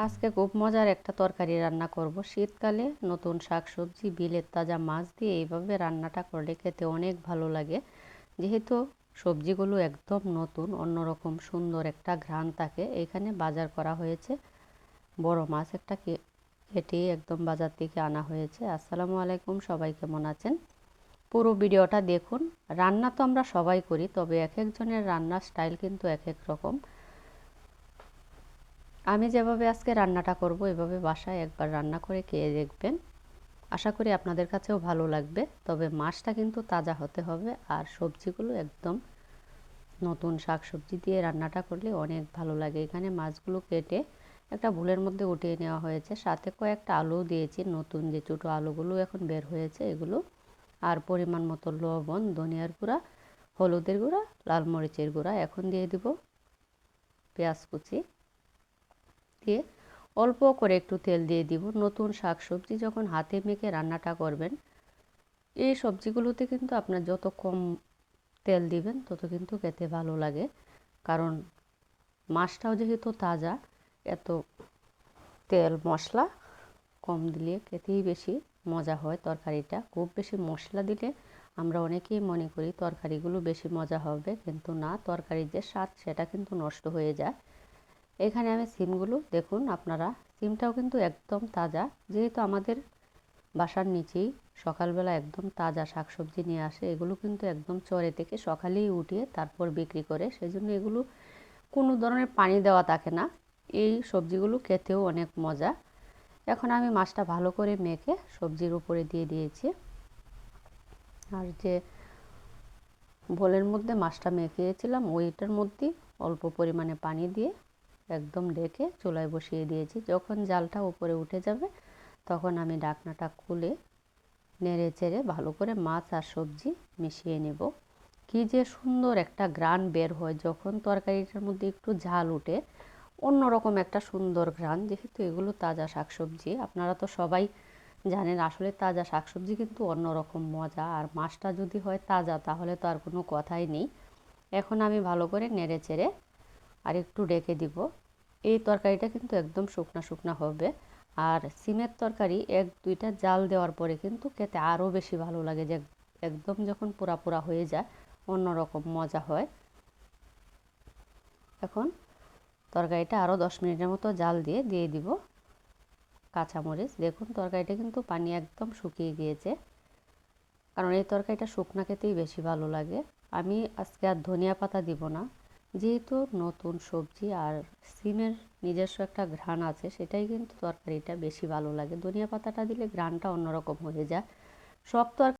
আজকে খুব মজার একটা তরকারি রান্না করব। শীতকালে নতুন শাকসবজি, বিলের তাজা মাছ দিয়ে এইভাবে রান্নাটা করলে খেতে অনেক ভালো লাগে। যেহেতু সবজিগুলো একদম নতুন, অন্যরকম সুন্দর একটা ঘ্রাণ থাকে। এখানে বাজার করা হয়েছে বড় মাছ একটা কেটে একদম বাজার থেকে আনা হয়েছে। আসসালামু আলাইকুম, সবাই কেমন আছেন? পুরো ভিডিওটা দেখুন। রান্না তো আমরা সবাই করি, তবে এক একজনের রান্নার স্টাইল কিন্তু এক এক রকম। আমি যেভাবে আজকে রান্নাটা করব এভাবে বাসায় একবার রান্না করে খেয়ে দেখবেন। আশা করি আপনাদের কাছেও ভালো লাগবে। তবে মাছটা কিন্তু তাজা হতে হবে, আর সবজিগুলো একদম নতুন শাকসবজি দিয়ে রান্নাটা করলে অনেক ভালো লাগে। এখানে মাছগুলো কেটে একটা বোলের মধ্যে উঠিয়ে নেওয়া হয়েছে, সাথে কয়েকটা আলু দিয়েছি, নতুন যে ছোটো আলুগুলো এখন বের হয়েছে এগুলো, আর পরিমাণ মতো লবণ, ধনিয়ার গুঁড়া, হলুদের গুঁড়া, লাল মরিচের গুঁড়া। এখন দিয়ে দিব পেঁয়াজ কুচি, দিয়ে অল্প করে একটু তেল দিয়ে দিব। নতুন শাকসবজি যখন হাতে মেখে রান্নাটা করবেন, এই সবজিগুলোতে কিন্তু আপনার যত কম তেল দিবেন তত কিন্তু খেতে ভালো লাগে। কারণ মাছটাও যেহেতু তাজা, এত তেল মশলা কম দিলে খেতেই বেশি মজা হয় তরকারিটা। খুব বেশি মশলা দিলে আমরা অনেকেই মনে করি তরকারিগুলো বেশি মজা হবে, কিন্তু না, তরকারির যে স্বাদ সেটা কিন্তু নষ্ট হয়ে যায়। এখানে আমি সিমগুলো দেখুন আপনারা, সিমটাও কিন্তু একদম তাজা, যেহেতু আমাদের বাসার নিচেই সকালবেলা একদম তাজা শাকসবজি নিয়ে আসে। এগুলো কিন্তু একদম চরে থেকে সকালেই উঠিয়ে তারপর বিক্রি করে, সেজন্য এগুলো কোনো ধরনের পানি দেওয়া থাকে না। এই সবজিগুলো খেতেও অনেক মজা। এখন আমি মাছটা ভালো করে মেখে সবজির উপরে দিয়ে দিয়েছি, আর যে বোলের মধ্যে মাছটা মেখেছিলাম ওইটার মধ্যে অল্প পরিমাণে পানি দিয়ে একদম ঢেকে চুলায় বসিয়ে দিয়েছি। যখন জালটা উপরে উঠে যাবে তখন আমি ঢাকনাটা খুলে নেড়ে চেড়ে ভালো করে মাছ আর সবজি মিশিয়ে নেব। কি যে সুন্দর একটা ঘ্রাণ বের হয় যখন তরকারিটার মধ্যে একটু ঝাল উঠে, অন্যরকম একটা সুন্দর ঘ্রাণ। যেহেতু এগুলো তাজা শাকসবজি, আপনারা তো সবাই জানেন আসলে তাজা শাকসবজি কিন্তু অন্যরকম মজা, আর মাছটা যদি হয় তাজা তাহলে তো আর কোনো কথাই নেই। এখন আমি ভালো করে নেড়ে চেড়ে আর একটু ঢেকে দিব। এই তরকারিটা কিন্তু একদম শুকনা শুকনা হবে, আর সিমের তরকারি এক দুইটা জাল দেওয়ার পরে কিন্তু খেতে আরও বেশি ভালো লাগে। যে একদম যখন পুরা পুরা হয়ে যায় অন্যরকম মজা হয়। এখন তরকারিটা আরও 10 মিনিটের মতো জাল দিয়ে দিয়ে দিব কাঁচামরিচ। দেখুন তরকারিটা কিন্তু পানি একদম শুকিয়ে গিয়েছে, কারণ এই তরকারিটা শুকনা খেতেই বেশি ভালো লাগে। আমি আজকে আর ধনিয়া পাতা দিব না, যেহেতু নতুন সবজি আর সিমের নিজস্ব একটা ঘ্রাণ আছে, সেটাই কিন্তু তরকারিটা বেশি ভালো লাগে। ধনিয়া পাতাটা দিলে ঘ্রাণটা অন্যরকম হয়ে যায়। সব তরকারি